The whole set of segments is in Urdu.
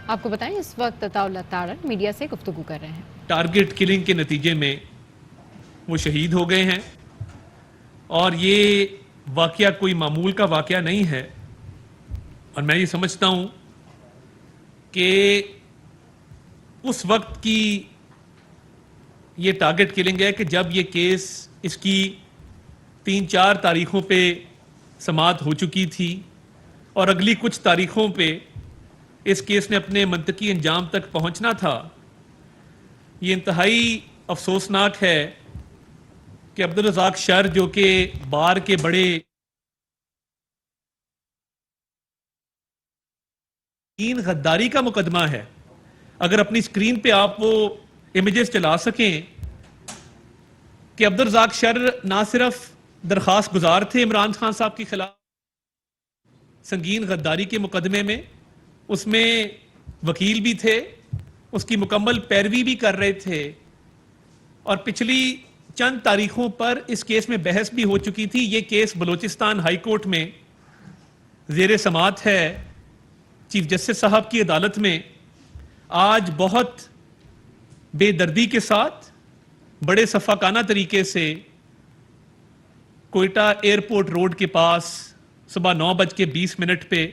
آپ کو بتائیں اس وقت عطاءاللہ تارڑ میڈیا سے گفتگو کر رہے ہیں۔ ٹارگٹ کلنگ کے نتیجے میں وہ شہید ہو گئے ہیں اور یہ واقعہ کوئی معمول کا واقعہ نہیں ہے، اور میں یہ سمجھتا ہوں کہ اس وقت کی یہ ٹارگٹ کلنگ ہے کہ جب یہ کیس اس کی 3-4 تاریخوں پہ سماعت ہو چکی تھی اور اگلی کچھ تاریخوں پہ اس کیس نے اپنے منطقی انجام تک پہنچنا تھا۔ یہ انتہائی افسوسناک ہے کہ عبدالرزاق شر جو کہ بار کے بڑے غداری کا مقدمہ ہے، اگر اپنی سکرین پہ آپ وہ امیجز چلا سکیں کہ عبدالرزاق شر نہ صرف درخواست گزار تھے عمران خان صاحب کے خلاف سنگین غداری کے مقدمے میں، اس میں وکیل بھی تھے، اس کی مکمل پیروی بھی کر رہے تھے، اور پچھلی چند تاریخوں پر اس کیس میں بحث بھی ہو چکی تھی۔ یہ کیس بلوچستان ہائی کورٹ میں زیر سماعت ہے، چیف جسٹس صاحب کی عدالت میں۔ آج بہت بے دردی کے ساتھ بڑے شفقانہ طریقے سے کوئٹہ ایئرپورٹ روڈ کے پاس صبح 9:20 پہ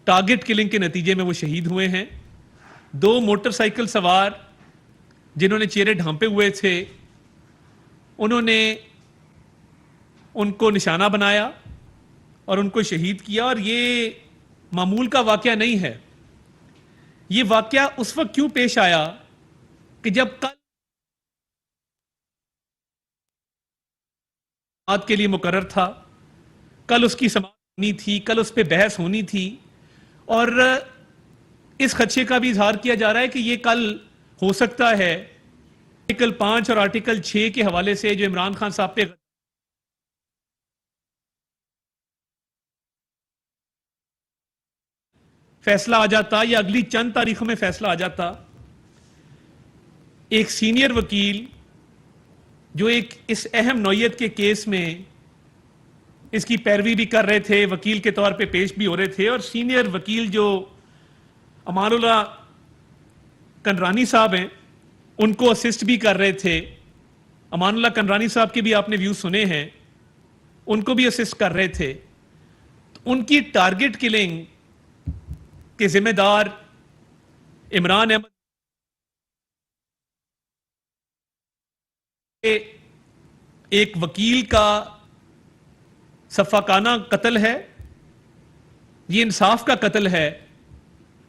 ٹارگٹ کلنگ کے نتیجے میں وہ شہید ہوئے ہیں۔ 2 موٹر سائیکل سوار جنہوں نے چہرے ڈھانپے ہوئے تھے، انہوں نے ان کو نشانہ بنایا اور ان کو شہید کیا، اور یہ معمول کا واقعہ نہیں ہے۔ یہ واقعہ اس وقت کیوں پیش آیا کہ جب کل کے لیے مقرر تھا، کل اس کی سماعت ہونی تھی، کل اس پہ بحث ہونی تھی، اور اس خدشے کا بھی اظہار کیا جا رہا ہے کہ یہ کل ہو سکتا ہے آرٹیکل 5 اور آرٹیکل 6 کے حوالے سے جو عمران خان صاحب پہ فیصلہ آ جاتا یا اگلی چند تاریخوں میں فیصلہ آ جاتا۔ ایک سینئر وکیل جو ایک اس اہم نوعیت کے کیس میں اس کی پیروی بھی کر رہے تھے، وکیل کے طور پہ پیش بھی ہو رہے تھے، اور سینئر وکیل جو امان اللہ کنرانی صاحب ہیں ان کو اسسٹ بھی کر رہے تھے۔ امان اللہ کنرانی صاحب کے بھی آپ نے ویو سنے ہیں، ان کو بھی اسسٹ کر رہے تھے۔ ان کی ٹارگٹ کلنگ کے ذمہ دار عمران احمد ایک وکیل کا شفقانہ قتل ہے، یہ انصاف کا قتل ہے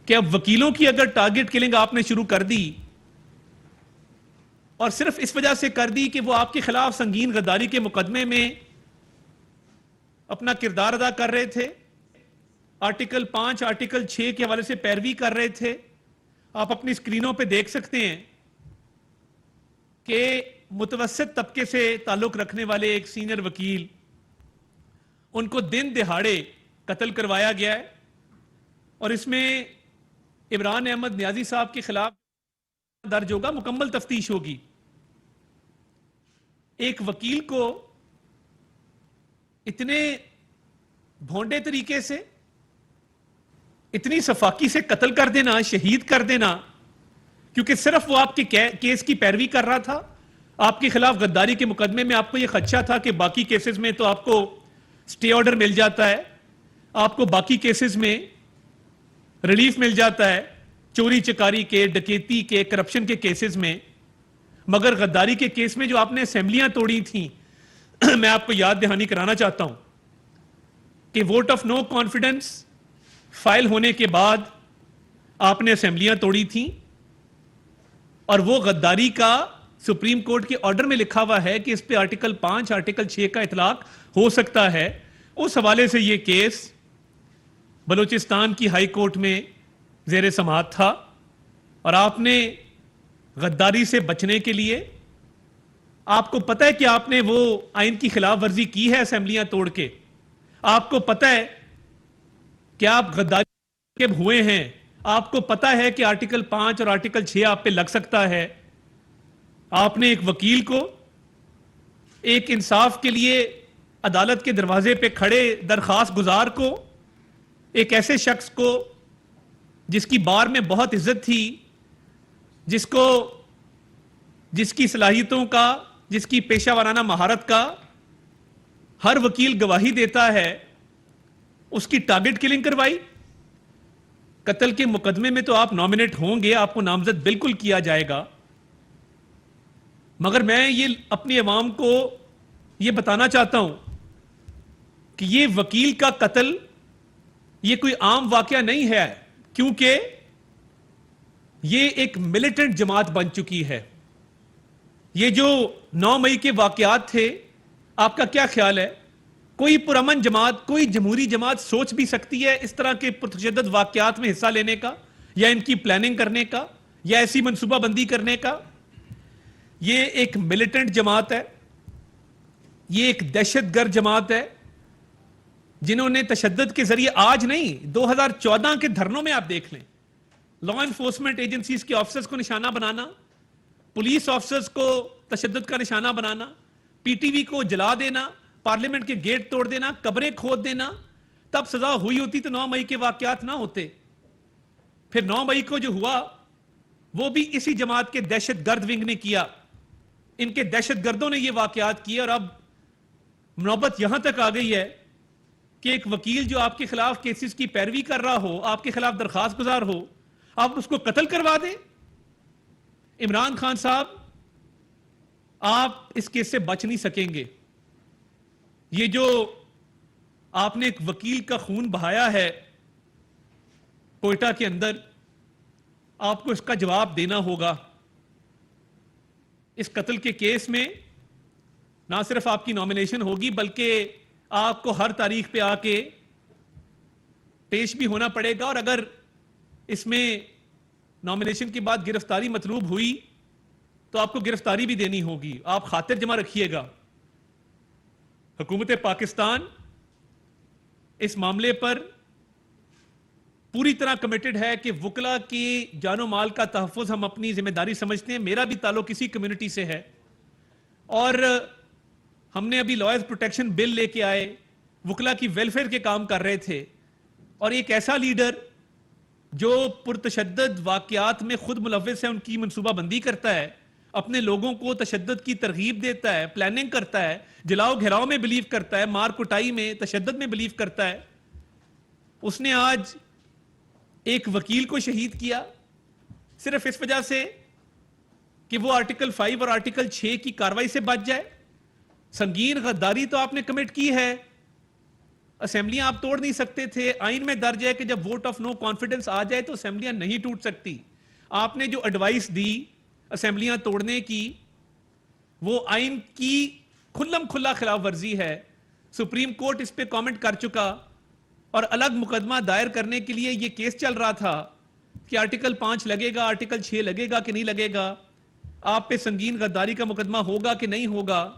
کہ اب وکیلوں کی اگر ٹارگٹ کلنگ آپ نے شروع کر دی، اور صرف اس وجہ سے کر دی کہ وہ آپ کے خلاف سنگین غداری کے مقدمے میں اپنا کردار ادا کر رہے تھے، آرٹیکل 5 آرٹیکل 6 کے حوالے سے پیروی کر رہے تھے۔ آپ اپنی سکرینوں پہ دیکھ سکتے ہیں کہ متوسط طبقے سے تعلق رکھنے والے ایک سینئر وکیل، ان کو دن دہاڑے قتل کروایا گیا ہے، اور اس میں عمران احمد نیازی صاحب کے خلاف درج ہوگا، مکمل تفتیش ہوگی۔ ایک وکیل کو اتنے بھونڈے طریقے سے، اتنی شفاقی سے قتل کر دینا، شہید کر دینا، کیونکہ صرف وہ آپ کے کیس کی پیروی کر رہا تھا، آپ کے خلاف غداری کے مقدمے میں آپ کو یہ خدشہ تھا کہ باقی کیسز میں تو آپ کو سٹے آرڈر مل جاتا ہے، آپ کو باقی کیسز میں ریلیف مل جاتا ہے، چوری چکاری کے، ڈکیتی کے، کرپشن کے کیسز میں، مگر غداری کے کیس میں جو آپ نے اسمبلیاں توڑی تھیں، میں آپ کو یاد دہانی کرانا چاہتا ہوں کہ vote of no confidence file ہونے کے بعد آپ نے اسمبلیاں توڑی تھیں، اور وہ غداری کا سپریم کورٹ کے آرڈر میں لکھا ہوا ہے کہ اس پہ آرٹیکل 5 آرٹیکل 6 کا اطلاق ہو سکتا ہے۔ اس حوالے سے یہ کیس بلوچستان کی ہائی کورٹ میں زیر سماعت تھا، اور آپ نے غداری سے بچنے کے لیے، آپ کو پتہ ہے کہ آپ نے وہ آئین کی خلاف ورزی کی ہے اسمبلیاں توڑ کے، آپ کو پتہ ہے کہ آپ غداری کے ہوئے ہیں، آپ کو پتہ ہے کہ آرٹیکل 5 اور آرٹیکل 6 آپ پہ لگ سکتا ہے، آپ نے ایک وکیل کو، ایک انصاف کے لیے عدالت کے دروازے پہ کھڑے درخواست گزار کو، ایک ایسے شخص کو جس کی بار میں بہت عزت تھی، جس کی صلاحیتوں کا، جس کی پیشہ ورانہ مہارت کا ہر وکیل گواہی دیتا ہے، اس کی ٹارگٹ کلنگ کروائی. قتل کے مقدمے میں تو آپ نامنیٹ ہوں گے، آپ کو نامزد بالکل کیا جائے گا، مگر میں یہ اپنی عوام کو یہ بتانا چاہتا ہوں کہ یہ وکیل کا قتل یہ کوئی عام واقعہ نہیں ہے، کیونکہ یہ ایک ملیٹنٹ جماعت بن چکی ہے. یہ جو 9 مئی کے واقعات تھے، آپ کا کیا خیال ہے؟ کوئی پرامن جماعت، کوئی جمہوری جماعت سوچ بھی سکتی ہے اس طرح کے پرتشدد واقعات میں حصہ لینے کا، یا ان کی پلاننگ کرنے کا، یا ایسی منصوبہ بندی کرنے کا؟ یہ ایک ملیٹنٹ جماعت ہے، یہ ایک دہشت گرد جماعت ہے، جنہوں نے تشدد کے ذریعے، آج نہیں 2014 کے دھرنوں میں آپ دیکھ لیں، لا انفورسمنٹ ایجنسیز کے آفیسرز کو نشانہ بنانا، پولیس آفیسرز کو تشدد کا نشانہ بنانا، پی ٹی وی کو جلا دینا، پارلیمنٹ کے گیٹ توڑ دینا، قبریں کھود دینا. تب سزا ہوئی ہوتی تو 9 مئی کے واقعات نہ ہوتے. پھر 9 مئی کو جو ہوا وہ بھی اسی جماعت کے دہشت گرد ونگ نے کیا، ان کے دہشت گردوں نے یہ واقعات کیے. اور اب نوبت یہاں تک آ گئی ہے کہ ایک وکیل جو آپ کے خلاف کیسز کی پیروی کر رہا ہو، آپ کے خلاف درخواست گزار ہو، آپ اس کو قتل کروا دیں. عمران خان صاحب، آپ اس کیس سے بچ نہیں سکیں گے. یہ جو آپ نے ایک وکیل کا خون بہایا ہے کوئٹہ کے اندر، آپ کو اس کا جواب دینا ہوگا. اس قتل کے کیس میں نہ صرف آپ کی نامینیشن ہوگی، بلکہ آپ کو ہر تاریخ پہ آ کے پیش بھی ہونا پڑے گا. اور اگر اس میں نامینیشن کے بعد گرفتاری مطلوب ہوئی تو آپ کو گرفتاری بھی دینی ہوگی. آپ خاطر جمع رکھیے گا. حکومت پاکستان اس معاملے پر پوری طرح کمیٹڈ ہے کہ وکلا کی جان و مال کا تحفظ ہم اپنی ذمہ داری سمجھتے ہیں. میرا بھی تعلق اسی کمیونٹی سے ہے، اور ہم نے ابھی لائرز پروٹیکشن بل لے کے آئے، وکلا کی ویلفیئر کے کام کر رہے تھے. اور ایک ایسا لیڈر جو پرتشدد واقعات میں خود ملوث ہے، ان کی منصوبہ بندی کرتا ہے، اپنے لوگوں کو تشدد کی ترغیب دیتا ہے، پلاننگ کرتا ہے، جلاؤ گھیراؤ میں بلیو کرتا ہے، مار کٹائی میں، تشدد میں بلیو کرتا ہے، اس نے آج ایک وکیل کو شہید کیا صرف اس وجہ سے کہ وہ آرٹیکل 5 اور آرٹیکل 6 کی کاروائی سے بچ جائے. سنگین غداری تو آپ نے کمٹ کی ہے، اسمبلیاں آپ توڑ نہیں سکتے تھے. آئین میں درج ہے کہ جب ووٹ آف نو کانفیڈنس آ جائے تو اسمبلیاں نہیں ٹوٹ سکتی. آپ نے جو ایڈوائس دی اسمبلیاں توڑنے کی، وہ آئین کی کھلم کھلا خلاف ورزی ہے. سپریم کورٹ اس پہ کامنٹ کر چکا، اور الگ مقدمہ دائر کرنے کے لیے یہ کیس چل رہا تھا کہ آرٹیکل 5 لگے گا، آرٹیکل 6 لگے گا کہ نہیں لگے گا، آپ پہ سنگین غداری کا مقدمہ ہوگا کہ نہیں ہوگا.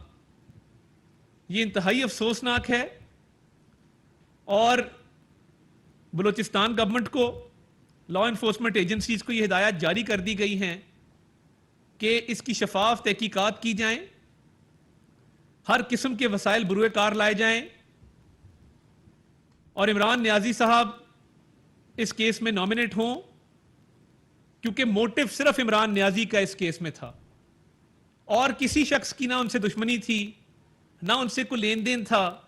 یہ انتہائی افسوسناک ہے. اور بلوچستان گورنمنٹ کو، لا انفورسمنٹ ایجنسیز کو یہ ہدایات جاری کر دی گئی ہیں کہ اس کی شفاف تحقیقات کی جائیں، ہر قسم کے وسائل بروئے کار لائے جائیں، اور عمران نیازی صاحب اس کیس میں نامنیٹ ہوں، کیونکہ موٹو صرف عمران نیازی کا اس کیس میں تھا، اور کسی شخص کی نہ ان سے دشمنی تھی، نہ ان سے کوئی لین دین تھا،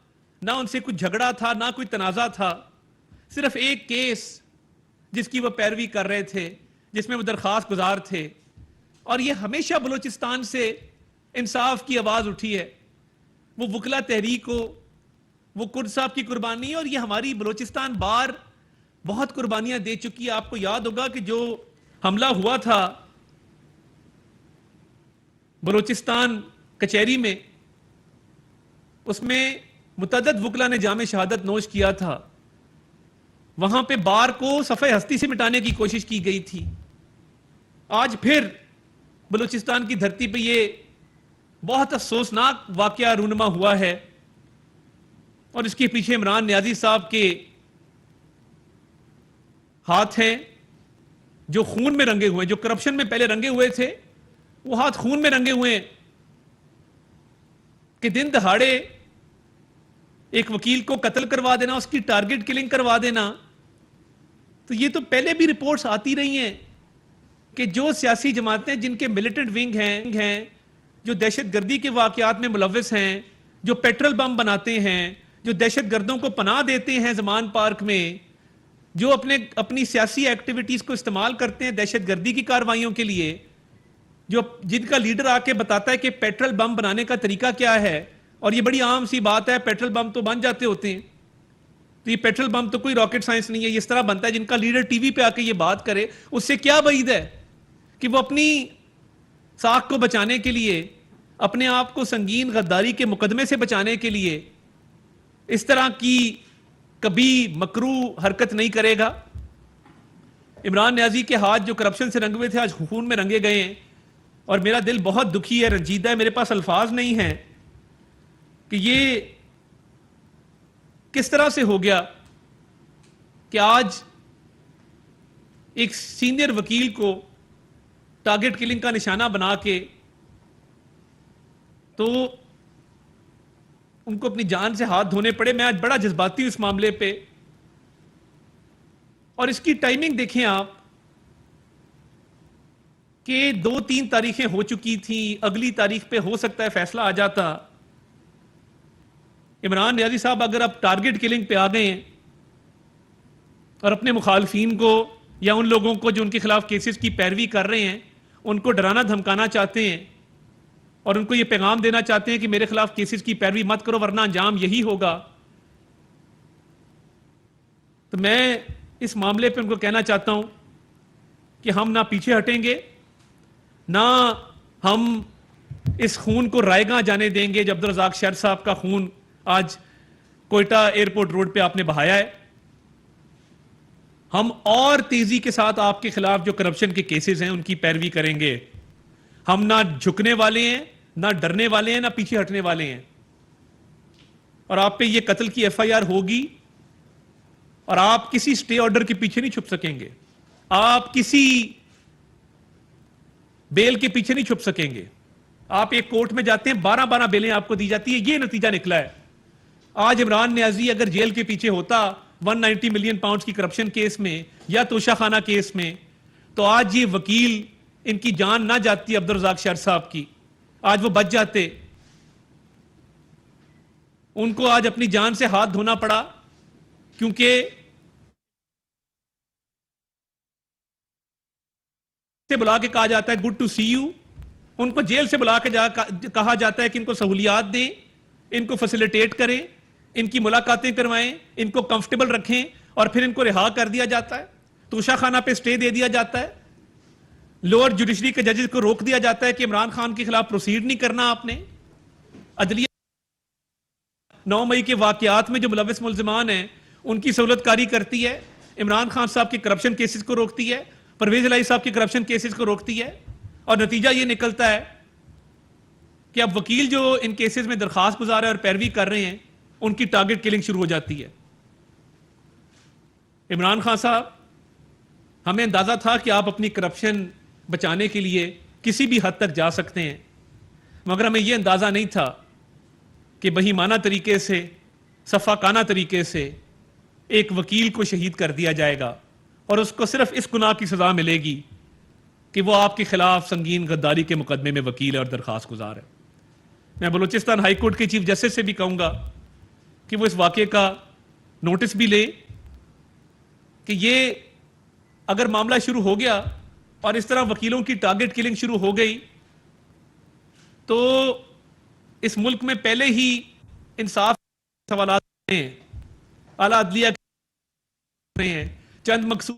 نہ ان سے کوئی جھگڑا تھا، نہ کوئی تنازع تھا. صرف ایک کیس جس کی وہ پیروی کر رہے تھے، جس میں وہ درخواست گزار تھے. اور یہ ہمیشہ بلوچستان سے انصاف کی آواز اٹھی ہے. وہ وکلا تحریک ہو، وہ کرد صاحب کی قربانی، اور یہ ہماری بلوچستان بار بہت قربانیاں دے چکی ہے. آپ کو یاد ہوگا کہ جو حملہ ہوا تھا بلوچستان کچہری میں، اس میں متعدد وکلا نے جام شہادت نوش کیا تھا. وہاں پہ بار کو صفحہ ہستی سے مٹانے کی کوشش کی گئی تھی. آج پھر بلوچستان کی دھرتی پہ یہ بہت افسوسناک واقعہ رونما ہوا ہے، اور اس کے پیچھے عمران نیازی صاحب کے ہاتھ ہیں، جو خون میں رنگے ہوئے، جو کرپشن میں پہلے رنگے ہوئے تھے، وہ ہاتھ خون میں رنگے ہوئے ہیں کہ دن دہاڑے ایک وکیل کو قتل کروا دینا، اس کی ٹارگٹ کلنگ کروا دینا، تو یہ تو پہلے بھی رپورٹس آتی رہی ہیں کہ جو سیاسی جماعتیں جن کے ملیٹنٹ ونگ ہیں جو دہشت گردی کے واقعات میں ملوث ہیں، جو پیٹرول بم بناتے ہیں، جو دہشت گردوں کو پناہ دیتے ہیں زمان پارک میں، جو اپنی سیاسی ایکٹیویٹیز کو استعمال کرتے ہیں دہشت گردی کی کارروائیوں کے لیے، جن کا لیڈر آ کے بتاتا ہے کہ پیٹرول بم بنانے کا طریقہ کیا ہے، اور یہ بڑی عام سی بات ہے، پیٹرول بم تو بن جاتے ہوتے ہیں، تو یہ پیٹرول بم تو کوئی راکٹ سائنس نہیں ہے، یہ اس طرح بنتا ہے، جن کا لیڈر ٹی وی پہ آ کے یہ بات کرے، اس سے کیا بعید ہے کہ وہ اپنی ساکھ کو بچانے کے لیے، اپنے آپ کو سنگین غداری کے مقدمے سے بچانے کے لیے اس طرح کی کبھی مکروہ حرکت نہیں کرے گا۔ عمران نیازی کے ہاتھ جو کرپشن سے رنگے ہوئے تھے آج خون میں رنگے گئے ہیں، اور میرا دل بہت دکھی ہے، رنجیدہ ہے، میرے پاس الفاظ نہیں ہیں کہ یہ کس طرح سے ہو گیا کہ آج ایک سینئر وکیل کو ٹارگٹ کلنگ کا نشانہ بنا کے تو ان کو اپنی جان سے ہاتھ دھونے پڑے۔ میں آج بڑا جذباتی ہوں اس معاملے پہ، اور اس کی ٹائمنگ دیکھیں آپ کہ 2-3 تاریخیں ہو چکی تھیں، اگلی تاریخ پہ ہو سکتا ہے فیصلہ آ جاتا۔ عمران نیازی صاحب اگر اب ٹارگٹ کلنگ پہ آ گئے ہیں اور اپنے مخالفین کو یا ان لوگوں کو جو ان کے خلاف کیسز کی پیروی کر رہے ہیں ان کو ڈرانا دھمکانا چاہتے ہیں اور ان کو یہ پیغام دینا چاہتے ہیں کہ میرے خلاف کیسز کی پیروی مت کرو ورنہ انجام یہی ہوگا، تو میں اس معاملے پہ ان کو کہنا چاہتا ہوں کہ ہم نہ پیچھے ہٹیں گے، نہ ہم اس خون کو رائے گاں جانے دیں گے۔ جب عبدالرزاق شہر صاحب کا خون آج کوئٹہ ایئرپورٹ روڈ پہ آپ نے بہایا ہے، ہم اور تیزی کے ساتھ آپ کے خلاف جو کرپشن کے کیسز ہیں ان کی پیروی کریں گے۔ ہم نہ جھکنے والے ہیں، نہ ڈرنے والے ہیں، نہ پیچھے ہٹنے والے ہیں، اور آپ پہ یہ قتل کی ایف آئی آر ہوگی، اور آپ کسی سٹے آرڈر کے پیچھے نہیں چھپ سکیں گے، آپ کسی بیل کے پیچھے نہیں چھپ سکیں گے۔ آپ ایک کورٹ میں جاتے ہیں، 12 بیلیں آپ کو دی جاتی ہیں، یہ نتیجہ نکلا ہے۔ آج عمران نیازی اگر جیل کے پیچھے ہوتا 190 ملین پاؤنڈز کی کرپشن کیس میں یا توشہ خانہ کیس میں، تو آج یہ وکیل، ان کی جان نہ جاتی عبدالرزاق شہر صاحب کی، آج وہ بچ جاتے۔ ان کو آج اپنی جان سے ہاتھ دھونا پڑا کیونکہ سے بلا کے کہا جاتا ہے گڈ ٹو سی یو، ان کو جیل سے بلا کے کہا جاتا ہے کہ ان کو سہولیات دیں، ان کو فیسیلیٹیٹ کریں، ان کی ملاقاتیں کروائیں، ان کو کمفرٹیبل رکھیں، اور پھر ان کو رہا کر دیا جاتا ہے، توشہ خانہ پہ سٹے دے دیا جاتا ہے، لوور جوڈیشری کے ججز کو روک دیا جاتا ہے کہ عمران خان کے خلاف پروسیڈ نہیں کرنا آپ نے۔ عدلیہ 9 مئی کے واقعات میں جو ملوث ملزمان ہیں ان کی سہولت کاری کرتی ہے، عمران خان صاحب کے کرپشن کیسز کو روکتی ہے، پرویز الہی صاحب کے کرپشن کیسز کو روکتی ہے، اور نتیجہ یہ نکلتا ہے کہ اب وکیل جو ان کیسز میں درخواست گزار ہے اور پیروی کر رہے ہیں ان کی ٹارگٹ کلنگ شروع ہو جاتی ہے۔ عمران خان صاحب، ہمیں اندازہ تھا کہ آپ اپنی کرپشن بچانے کے لیے کسی بھی حد تک جا سکتے ہیں، مگر ہمیں یہ اندازہ نہیں تھا کہ بہیمانہ طریقے سے، صفاقانہ طریقے سے ایک وکیل کو شہید کر دیا جائے گا، اور اس کو صرف اس گناہ کی سزا ملے گی کہ وہ آپ کے خلاف سنگین غداری کے مقدمے میں وکیل اور درخواست گزار ہے۔ میں بلوچستان ہائی کورٹ کے چیف جسٹس سے بھی کہوں گا کہ وہ اس واقعے کا نوٹس بھی لے کہ یہ اگر معاملہ شروع ہو گیا اور اس طرح وکیلوں کی ٹارگٹ کلنگ شروع ہو گئی تو اس ملک میں پہلے ہی انصاف سوالات ہیں، اعلیٰ عدلیہ ہیں، چند مقصود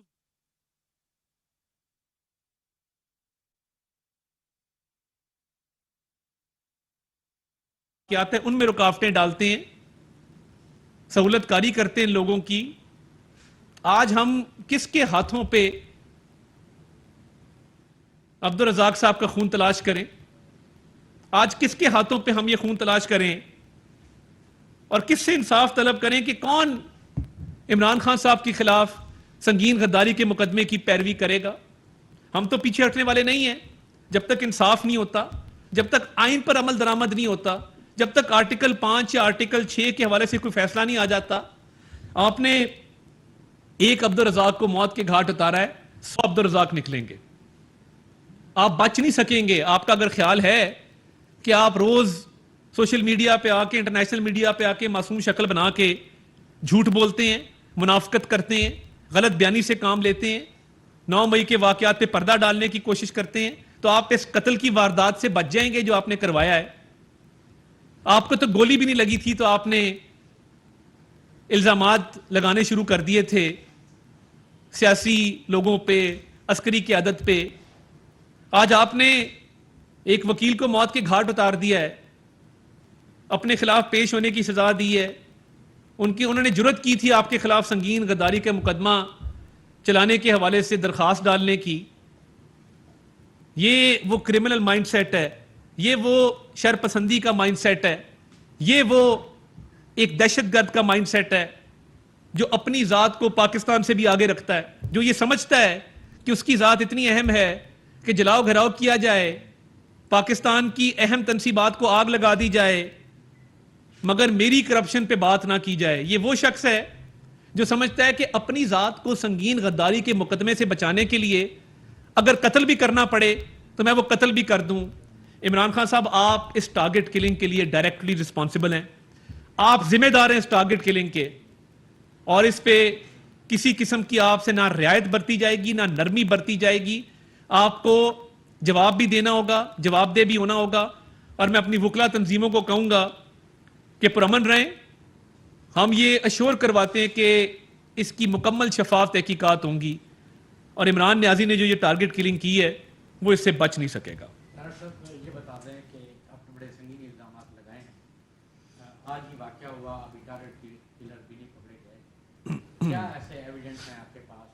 کیا آتے ہیں ان میں رکاوٹیں ڈالتے ہیں، سہولت کاری کرتے ہیں لوگوں کی۔ آج ہم کس کے ہاتھوں پہ عبدالرزاق صاحب کا خون تلاش کریں؟ آج کس کے ہاتھوں پہ ہم یہ خون تلاش کریں اور کس سے انصاف طلب کریں کہ کون عمران خان صاحب کے خلاف سنگین غداری کے مقدمے کی پیروی کرے گا؟ ہم تو پیچھے ہٹنے والے نہیں ہیں جب تک انصاف نہیں ہوتا، جب تک آئین پر عمل درآمد نہیں ہوتا، جب تک آرٹیکل 5 یا آرٹیکل 6 کے حوالے سے کوئی فیصلہ نہیں آ جاتا۔ آپ نے ایک عبدالرزاق کو موت کے گھاٹ اتارا ہے، 100 عبدالرزاق نکلیں گے. آپ بچ نہیں سکیں گے. آپ کا اگر خیال ہے کہ آپ روز سوشل میڈیا پہ آ کے، انٹرنیشنل میڈیا پہ آ کے معصوم شکل بنا کے جھوٹ بولتے ہیں، منافقت کرتے ہیں، غلط بیانی سے کام لیتے ہیں، 9 مئی کے واقعات پہ پردہ ڈالنے کی کوشش کرتے ہیں، تو آپ اس قتل کی واردات سے بچ جائیں گے جو آپ نے کروایا ہے. آپ کو تو گولی بھی نہیں لگی تھی تو آپ نے الزامات لگانے شروع کر دیے تھے سیاسی لوگوں پہ، عسکری قیادت پہ. آج آپ نے ایک وکیل کو موت کے گھاٹ اتار دیا ہے، اپنے خلاف پیش ہونے کی سزا دی ہے. انہوں نے جرت کی تھی آپ کے خلاف سنگین غداری کا مقدمہ چلانے کے حوالے سے درخواست ڈالنے کی. یہ وہ کرمنل مائنڈ سیٹ ہے، یہ وہ شر پسندی کا مائنڈ سیٹ ہے، یہ وہ ایک دہشت گرد کا مائنڈ سیٹ ہے جو اپنی ذات کو پاکستان سے بھی آگے رکھتا ہے، جو یہ سمجھتا ہے کہ اس کی ذات اتنی اہم ہے کہ جلاؤ گھراؤ کیا جائے، پاکستان کی اہم تنصیبات کو آگ لگا دی جائے، مگر میری کرپشن پہ بات نہ کی جائے. یہ وہ شخص ہے جو سمجھتا ہے کہ اپنی ذات کو سنگین غداری کے مقدمے سے بچانے کے لیے اگر قتل بھی کرنا پڑے تو میں وہ قتل بھی کر دوں. عمران خان صاحب، آپ اس ٹارگٹ کلنگ کے لیے ڈائریکٹلی رسپانسبل ہیں، آپ ذمہ دار ہیں اس ٹارگٹ کلنگ کے، اور اس پہ کسی قسم کی آپ سے نہ رعایت برتی جائے گی، نہ نرمی برتی جائے گی. آپ کو جواب بھی دینا ہوگا، جواب دہ بھی ہونا ہوگا. اور میں اپنی وکلا تنظیموں کو کہوں گا کہ پرامن رہیں. ہم یہ اشور کرواتے ہیں کہ اس کی مکمل شفاف تحقیقات ہوں گی، اور عمران نیازی نے جو یہ ٹارگٹ کلنگ کی ہے وہ اس سے بچ نہیں سکے گا. یہ بتا دیں کہ آپ نے بڑے سنگین الزامات لگائے ہیں، آج ہی واقعہ ہوا، ابھی ٹارگٹ کلر بھی نہیں پکڑے گئے، کیا ایسے ایویڈنس ہیں آپ کے پاس؟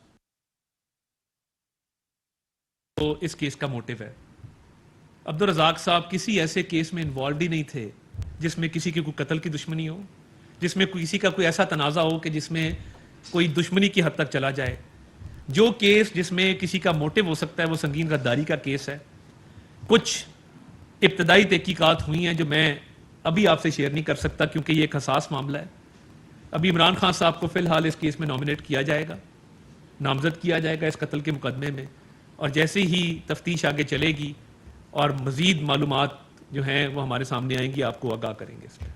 تو اس کیس کا موٹیو ہے، عبدالرزاق صاحب کسی ایسے کیس میں انوالوڈ ہی نہیں تھے جس میں کسی کی کوئی قتل کی دشمنی ہو، جس میں کسی کا کوئی ایسا تنازع ہو کہ جس میں کوئی دشمنی کی حد تک چلا جائے. جو کیس جس میں کسی کا موٹیو ہو سکتا ہے وہ سنگین غداری کا کیس ہے. کچھ ابتدائی تحقیقات ہوئی ہیں جو میں ابھی آپ سے شیئر نہیں کر سکتا کیونکہ یہ ایک حساس معاملہ ہے. ابھی عمران خان صاحب کو فی الحال اس کیس میں نامنیٹ کیا جائے گا، نامزد کیا جائے گا اس قتل کے مقدمے میں، اور جیسے ہی تفتیش آگے چلے گی اور مزید معلومات جو ہیں وہ ہمارے سامنے آئیں گی، آپ کو آگاہ کریں گے اس میں.